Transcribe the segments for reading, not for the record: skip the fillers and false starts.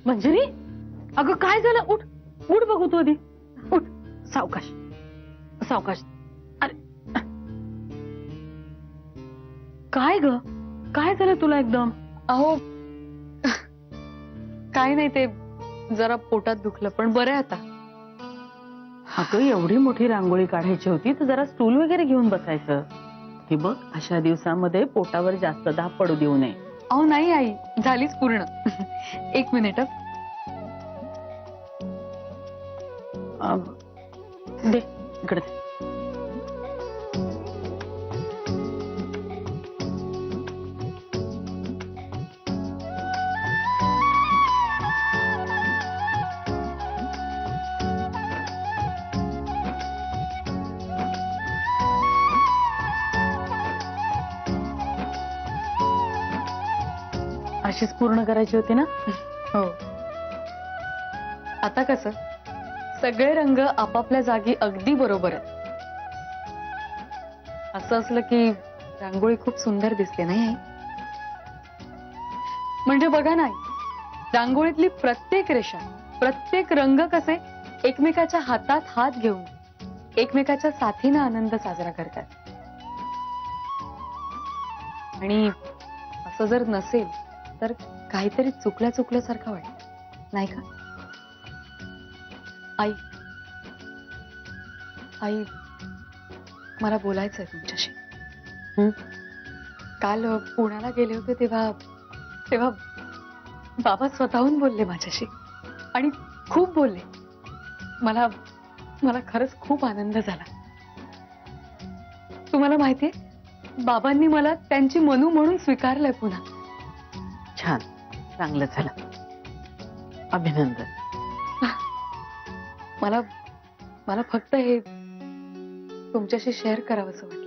मंजिरी, अगं काय झालं? उठ उठ, बघू तू आधी. उठ. सावकाश सावकाश. अरे काय ग, काय झालं तुला एकदम? अहो काय नाही, ते जरा पोटात दुखलं, पण बरं आहे आता. अगं एवढी मोठी रांगोळी काढायची होती तर जरा स्टूल वगैरे घेऊन बसायचं. हे बघ, अशा दिवसामध्ये पोटावर जास्त दाब पडू देऊ नये. अहो नाही आई, झालीच पूर्ण. एक मिनिट. दे इकडे दे. अशीच पूर्ण करायची होती ना? हो. आता कसं सगळे रंग आपापल्या जागी अगदी बरोबर आहेत. असं असलं की रांगोळी खूप सुंदर दिसते नाही आई? म्हणजे बघा ना, रांगोळीतली प्रत्येक रेषा, प्रत्येक रंग कसे एकमेकाच्या हातात हात घेऊन एकमेकाच्या साथीनं आनंद साजरा करतात. आणि असं जर नसेल तर काहीतरी चुकल्यासारखं वाटत नाही का? आई आई, मला बोलायचंय तुमच्याशी. काल पुण्याला गेले होते तेव्हा बाबा स्वतःहून बोलले माझ्याशी आणि खूप बोलले. मला खरंच खूप आनंद झाला. तुम्हाला माहितीये, बाबांनी मला त्यांची मनू म्हणून स्वीकारलंय पुन्हा. छान, चांगलं झालं. अभिनंदन. मला फक्त हे तुमच्याशी शेअर करावंसं वाटलं.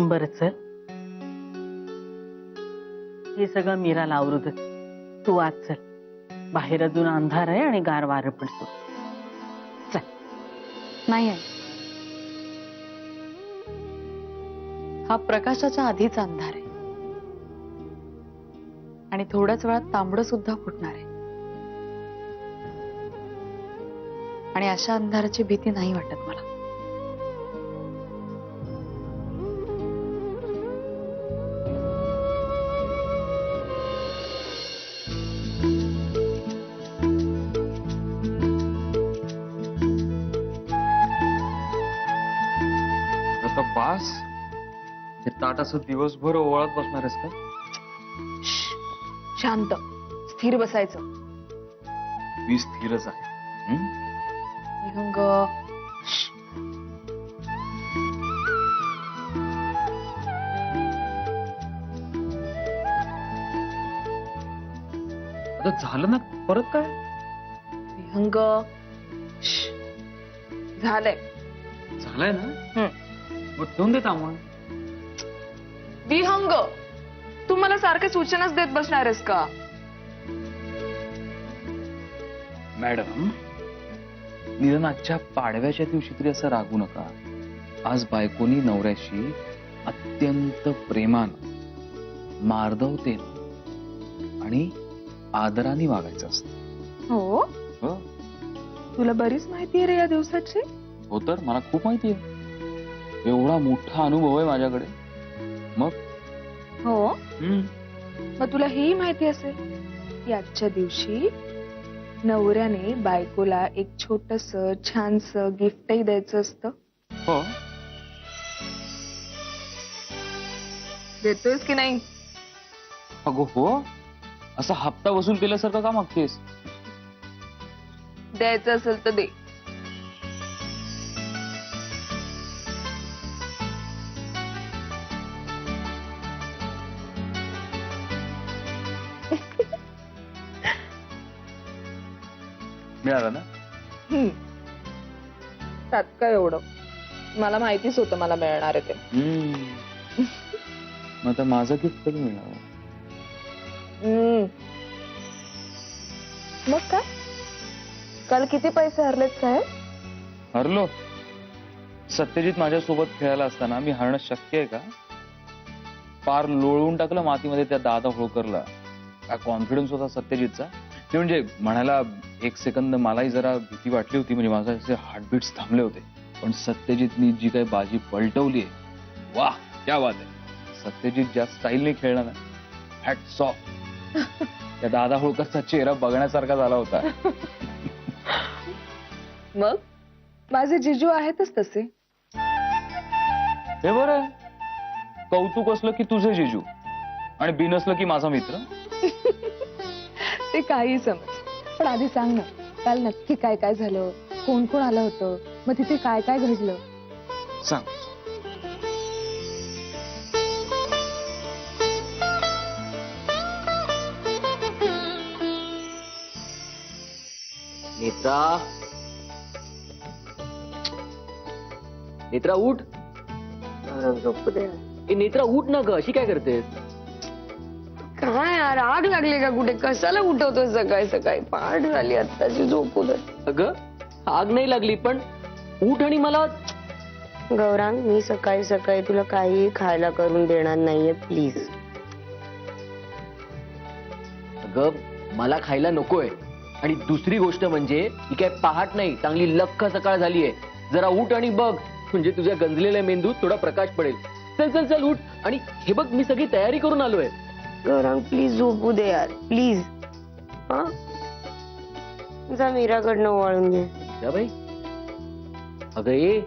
बरं चल, हे सगळं मीराला आवरू दे. तू आज चल, बाहेर अजून अंधार आहे आणि गार वारं पडतो. चल. नाही आहे, हा प्रकाशाच्या आधीचा अंधार आहे आणि थोड्याच वेळात तांबडं सुद्धा फुटणार आहे. आणि अशा अंधाराची भीती नाही वाटत मला. आता बास, हे ताट असं दिवसभर ओवाळत बसणार आहेस का? शांत, स्थिर बसायचं. मी स्थिरच आहे. विहंग. आता झालं ना, परत काय? विहंग. झालंय. झालंय ना? मग ठेवून दे तांबूळ. विहंग, तू मला सारखे सूचनाच देत बसणार आहेस का? मॅडम, निदान आजच्या पाडव्याच्या दिवशी तरी असं रागू नका. आज बायकोनी नवऱ्याशी अत्यंत प्रेमानं, मार्दवतेनं आणि आदराने वागायचं असतं. हो, हो तुला बरीच माहिती आहे रे या दिवसाची. हो, तर मला खूप माहिती आहे. एवढा मोठा अनुभव आहे माझ्याकडे. मग हो, मग तुला ही माहिती असेल की आजच्या दिवशी नवऱ्याने बायकोला एक छोटस छानस गिफ्टही द्यायचं असतं. हो, देतोयस की नाही? अगो हो, असा हप्ता वसूल केल्यासारखं का मागतेस? द्यायचं असेल तर दे. मिळालं ना? त्यात काय एवढं, मला माहितीच होतं मला मिळणार आहे ते. मग आता माझं गिफ्ट कधी मिळणार? मग काय, काल किती पैसे हरलेत साहेब? हरलो? सत्यजित माझ्यासोबत खेळायला असताना मी हरणं शक्य आहे का? पार लोळवून टाकलं मातीमध्ये त्या दादा होळकरला. काय कॉन्फिडन्स होता सत्यजितचा. ते म्हणजे म्हणायला एक सेकंद मलाही जरा भीती वाटली होती, म्हणजे माझे असे हार्टबीट्स थांबले होते. पण सत्यजितनी जी काही बाजी पलटवली, वाह क्या बात आहे. सत्यजित ज्या स्टाईलने खेळला ना, हॅट्स ऑफ. त्या दादा होळकरचा चेहरा बघण्यासारखा झाला होता. मग माझे जिजू आहेतच तसे. हे बरं, कौतुक असलं की तुझे जिजू आणि बिनसलं की माझा मित्र. ते काही समज. पण आधी सांग ना, काल नक्की काय काय झालं, कोण कोण आलं होतं, मग तिथे काय काय घडलं. सांग. नेत्रा, नेत्रा उठ. ए नेत्रा उठ ना ग, अशी काय करतेस? काय यार, आग लागली का कुठे? कशाला उठवतो सकाळी सकाळी? पहाट झाली आत्ताची, झोपू दे. अगं आग नाही लागली, पण उठ आणि मला. गौरांग, मी सकाळी सकाळी तुला काही खायला करून देणार नाहीये, प्लीज. अगं मला खायला नकोय. आणि दुसरी गोष्ट म्हणजे ही काय पहाट नाही, चांगली लख्ख सकाळ झालीये. जरा उठ आणि बघ, म्हणजे तुझ्या गंजलेल्या मेंदूत थोडा प्रकाश पडेल. चल चल चल उठ. आणि हे बघ, मी सगळी तयारी करून आलोय. गौरांग प्लीज झोपू दे यार, प्लीज. हा, जा मीराकडनं ओवाळून घे. या बाई, अगं ये,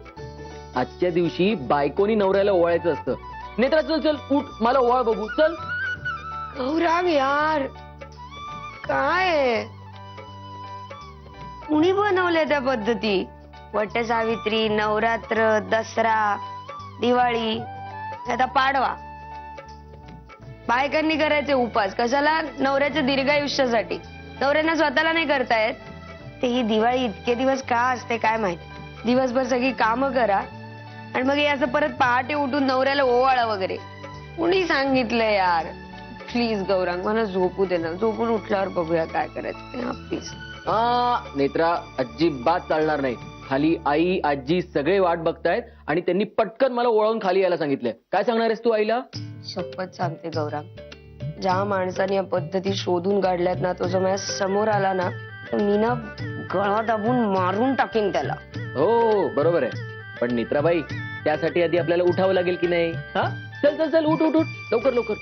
आजच्या दिवशी बायकोनी नवऱ्याला ओवाळायचं असतं. नेत्रा चल चल उठ, मला ओवाळ बघू. चल. गौरांग यार, काय आहे? कुणी बनवल्या त्या पद्धती? वटसावित्री, नवरात्र, दसरा, दिवाळी, आता पाडवा. बायकांनी करायचे उपास कशाला? नवऱ्याच्या दीर्घायुष्यासाठी. नवऱ्यांना स्वतःला नाही करतायत. ते ही दिवाळी इतके दिवस का असते काय माहित. दिवसभर सगळी कामं करा आणि मग हे असं परत पहाटे उठून नवऱ्याला ओवाळा वगैरे. कुणी सांगितलंय यार? प्लीज गौरांग, मला झोपू दे ना. झोपून उठल्यावर बघूया काय करायचं. प्लीज. नेत्रा, अजिबात चालणार नाही. खाली आई आजी सगळे वाट बघतायत आणि त्यांनी पटकन मला ओळखून खाली यायला सांगितलंय. काय सांगणार आहेस तू आईला? शपथ सांगते गौरांग, ज्या माणसाने या पद्धती शोधून काढल्यात ना, तो जर माझ्या समोर आला ना, तर मी ना गळा दाबून मारून टाकेन त्याला. हो बरोबर आहे. पण नेत्राबाई, त्यासाठी आधी आपल्याला उठावं लागेल की नाही? हा, चल चल चल उठ उठ उठ लवकर लवकर.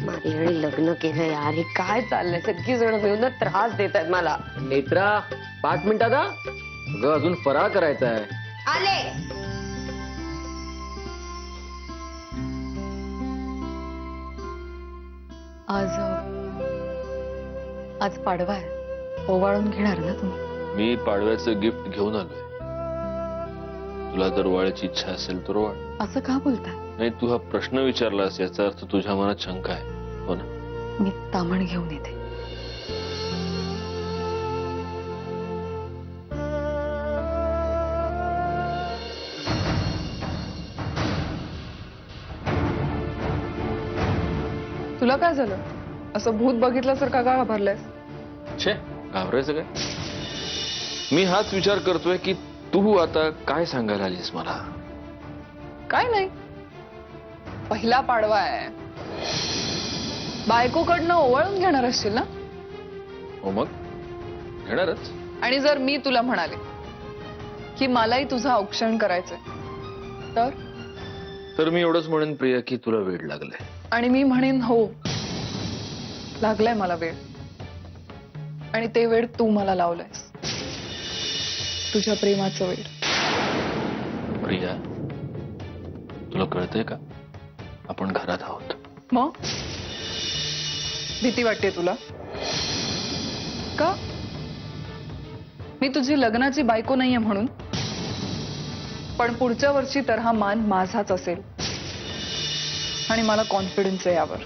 माझे आणि लग्न केलं यार, हे काय चाललंय? सगळी जण मिळून ना त्रास देत आहेत मला. नेत्रा 5 मिनिटात. अगं अजून फराळ करायचा आहे. आले. आज पाडवा आहे, ओवाळून घेणार ना तुम्ही? मी पाडव्याचं गिफ्ट घेऊन आलोय. तुला जर ओवाळायची इच्छा असेल तर ओवाळ. असं का बोलताय? नाही, तू हा प्रश्न विचारलास याचा अर्थ तुझ्या मनात शंका आहे, हो ना? मी तामण घेऊन येते. तुला काय झालं? असं भूत बघितल्यासारखं का घाबरलायस? छे, घाबरायचं काय? मी हाच विचार करतोय की तू आता काय सांगायला आलीस मला. काय नाही, पहिला पाडवा आहे, बायकोकडनं ओवाळून घेणार असशील ना? हो मग घेणारच. आणि जर मी तुला म्हणाले की मलाही तुझं औक्षण करायचंय तर मी एवढंच म्हणेन प्रिया की तुला वेळ लागलाय. आणि मी म्हणेन हो, लागलाय मला वेळ. आणि ते वेळ तू मला लावलंयस, तुझ्या प्रेमाचं वेळ. प्रिया, तुला कळतंय का आपण घरात आहोत? मग भीती वाटते तुला का? मी तुझी लग्नाची बायको नाहीये म्हणून? पण पुढच्या वर्षी तर हा मान माझाच असेल आणि मला कॉन्फिडन्स आहे यावर.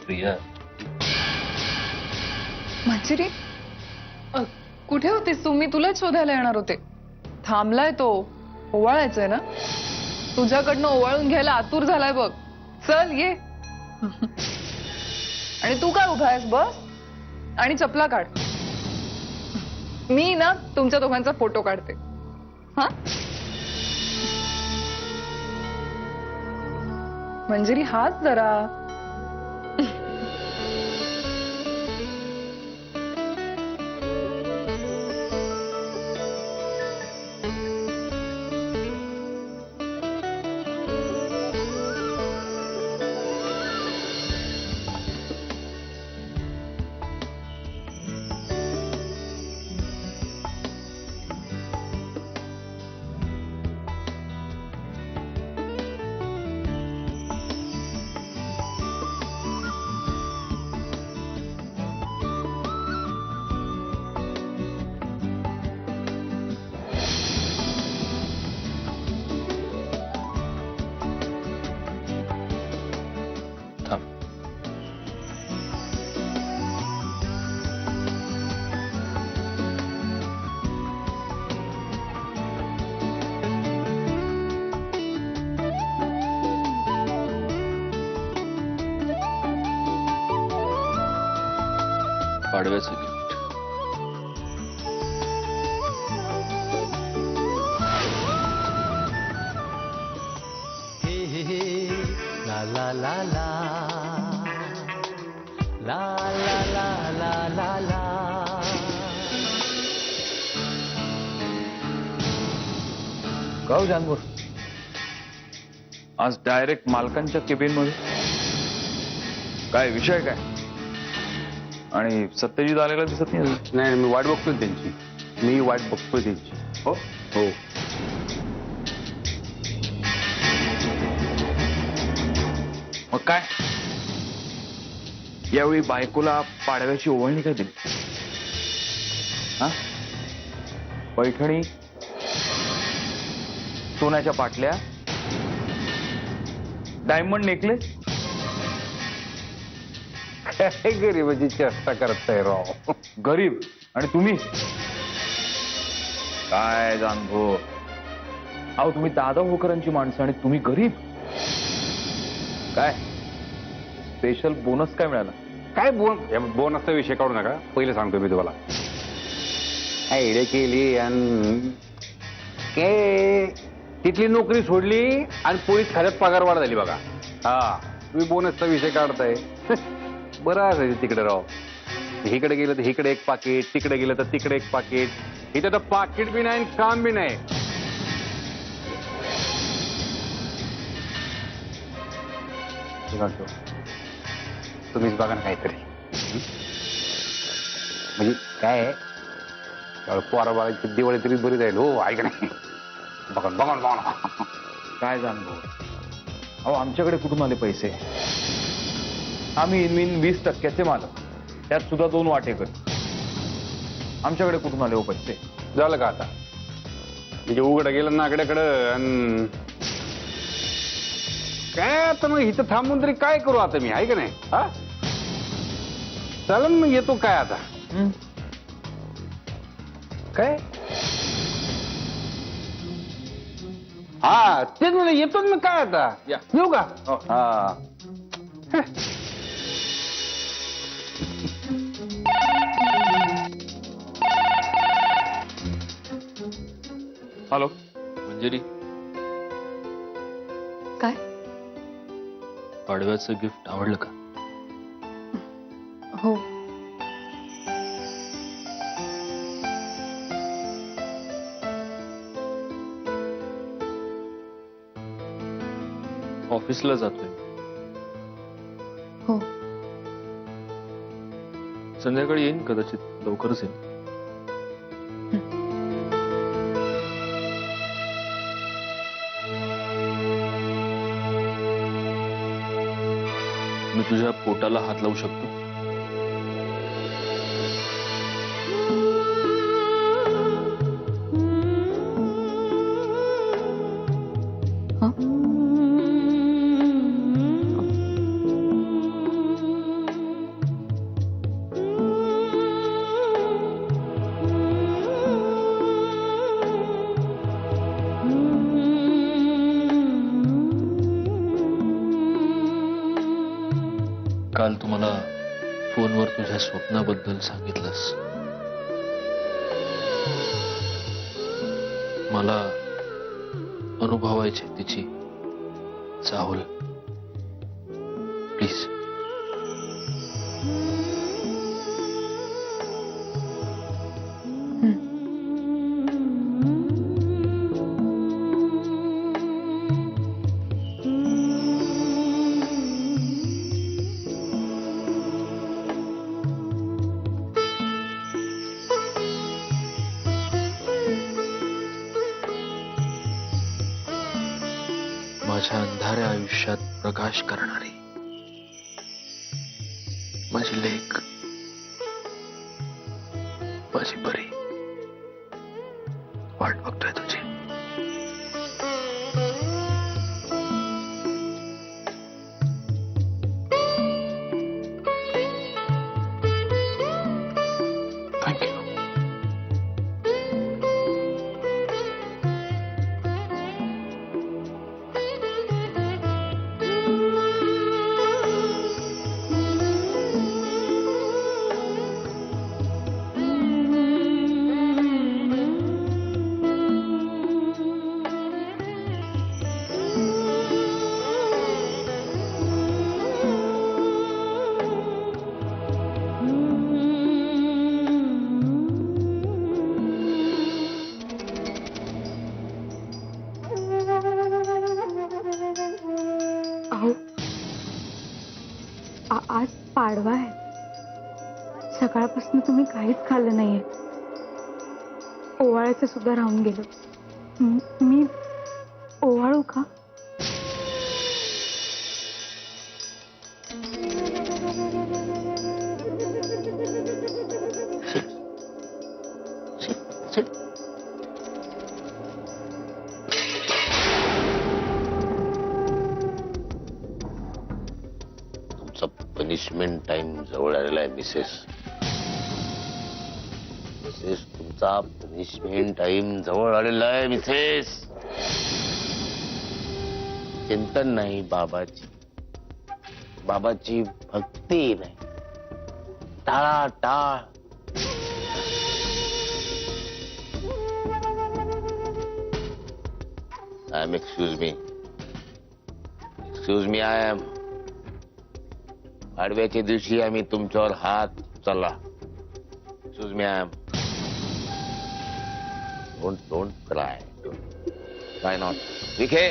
प्रिया, मंजिरी, कुठे होतीस तू? मी तुलाच शोधायला येणार होते. थांबलाय तो, ओवाळायचंय ना? तुझ्याकडनं ओवाळून घ्यायला आतुर झालाय बघ. चल ये. आणि तू काय उभा आहेस? बस आणि चपला काढ. मी ना तुमच्या दोघांचा फोटो काढते. हा, मंजिरी हात जरा. थांब. पाडव्याचं gift. La la la la la la la la la la. गाव जानवर आज डायरेक्ट मालकांच्या केबिन मध्ये. काय विषय काय? आणि सत्यजित आलेला दिसत नाही अजून. नाही मी वाट बघतोय त्यांची. मी वाट बघतोय त्यांची. हो हो मग काय यावेळी बायकोला पाडव्याची ओवाळणी काय दिली? हा पैठणी, सोन्याच्या पाटल्या, डायमंड नेकलेस. काय गरीबाची चेष्टा करताय राव. गरीब आणि तुम्ही काय जानभो. अहो तुम्ही दादा होकरांची माणसं आणि तुम्ही गरीब. काय स्पेशल बोनस काय मिळाला? काय बोनसचा विषय काढू नका. पहिले सांगतो मी तुम्हाला. आयडिया केली आणि काय तिथली नोकरी सोडली आणि पोलीस खात्यात पगार वाढ झाली बघा. हा तुम्ही बोनसचा विषय काढताय. बरं असायचं तिकडे राव. इकडे गेलं तर इकडे एक पाकिट, तिकडे गेलं तर तिकडे एक पाकिट. इथे तर पाकिट बी नाही आणि काम बी नाही. तुम्हीच बघा ना काहीतरी. म्हणजे काय आहे पोराबाळाची दिवाळी तरी बरी जाईल. हो ऐक नाही. बघा बघा बघा. काय जानभो. अहो आमच्याकडे कुठून आले पैसे? आम्ही इनमिन 20% मालक, त्यात सुद्धा 2 वाटेकर. आमच्याकडे कुठून आले हो पैसे? झालं का आता? म्हणजे उघडं गेलं नाकड्याकडं आणि काय आता मग इथं थांबून तरी काय करू आता मी? आहे का नाही? हा चला मग येतो. काय आता काय? हा तेच म्हणजे येतो ना. काय आता या. येऊ का? हो. हा हॅलो मंजिरी, काय? पाडव्याचं गिफ्ट आवडलं का? हो. ऑफिसला जातोय. हो. संध्याकाळी येईन कदाचित. लवकरच येईन. मी तुझ्या पोटाला हात लावू शकतो? काल तुम्हाला फोनवर तुझ्या स्वप्नाबद्दल सांगितलंस. मला अनुभवायची तिची चाहुल. प्लीज. माझ्या अंधाऱ्या आयुष्यात प्रकाश करणारी माझी लेक, माझी परी, वाट बघतोय तुझी. थँक्यू. अहो आज पाडवा आहे. सकाळपासून तुम्ही काहीच खाल्लं नाहीये. ओवाळायचं सुद्धा राहून गेलं. मी ओवाळू का? पनिशमेंट टाइम जवळ आलेला आहे मिसेस. मिसेस तुमचा पनिशमेंट टाइम जवळ आलेला आहे मिसेस. चिंतन नाही बाबाची, बाबाची भक्ती नाही, टाळाटाळ. I am excuse me I am. आडव्याच्या दिवशी आम्ही तुमच्यावर हात उचलला. Excuse me I am. Don't cry. काय नॉट. विखे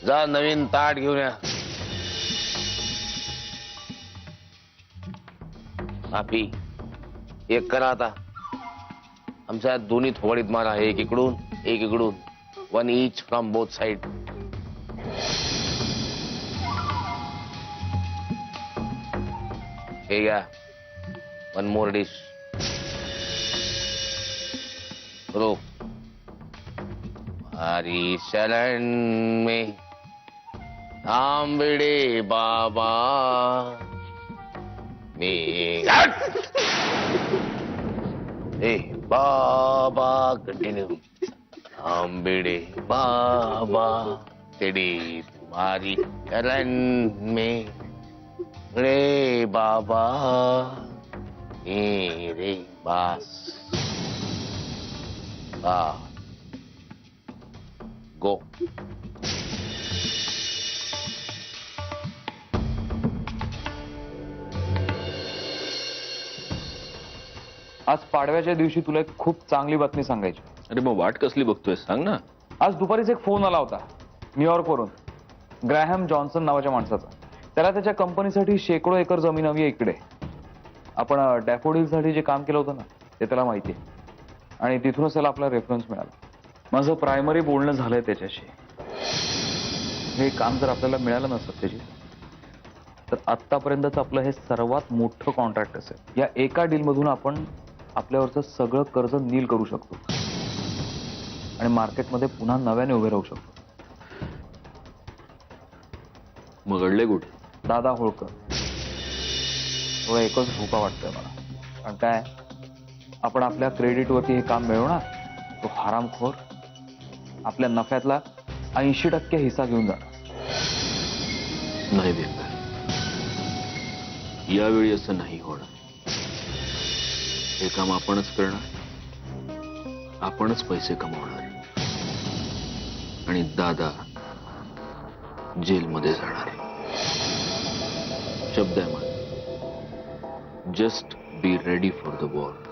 जा नवीन ताट घेऊन या. माफी एक करा आता. आमच्या दोन्ही थोडीत मारा. एक इकडून एक इकडून. One each from both side. ठीक है. One more dish. रो हमारी शरण में आंबड़े बाबा में. ए बाबा कंटिन्यू. आंबड़े बाबा तेरी तुम्हारी शरण में रे बाबा मेरे पास. गो. आज पाडव्याच्या दिवशी तुला एक खूप चांगली बातमी सांगायची. अरे मग वाट कसली बघतोय सांग ना. आज दुपारीच एक फोन आला होता न्यूयॉर्कवरून. ग्रॅहम जॉन्सन नावाच्या माणसाचा. त्याला त्याच्या कंपनीसाठी शेकडो एकर जमीन हवी आहे इकडे. आपण डॅफोडिलसाठी जे काम केलं होतं ना ते त्याला माहिती आहे. आणि तिथूनच त्याला आपला रेफरन्स मिळाला. माझं प्रायमरी बोलणं झालंय त्याच्याशी. हे काम जर आपल्याला मिळालं नसतं त्याची तर आत्तापर्यंतच आपलं हे सर्वात मोठं कॉन्ट्रॅक्ट असेल. या एका डीलमधून आपण आपल्यावरचं सगळं कर्ज नील करू शकतो आणि मार्केटमध्ये पुन्हा नव्याने उभे राहू शकतो. मग अडले कुठे? दादा होळकर. थोडं एकच धोका वाटतोय मला. कारण काय आपण आपल्या क्रेडिटवरती हे काम मिळवणार. तो हरामखोर आपल्या नफ्यातला 80% हिस्सा घेऊन जाणार. नाही बेटा, यावेळी असं नाही होणार. हे काम आपणच करणार, आपणच पैसे कमवणार आणि दादा जेलमध्ये जाणार. शब्द आहे माझा. Just be ready for the war.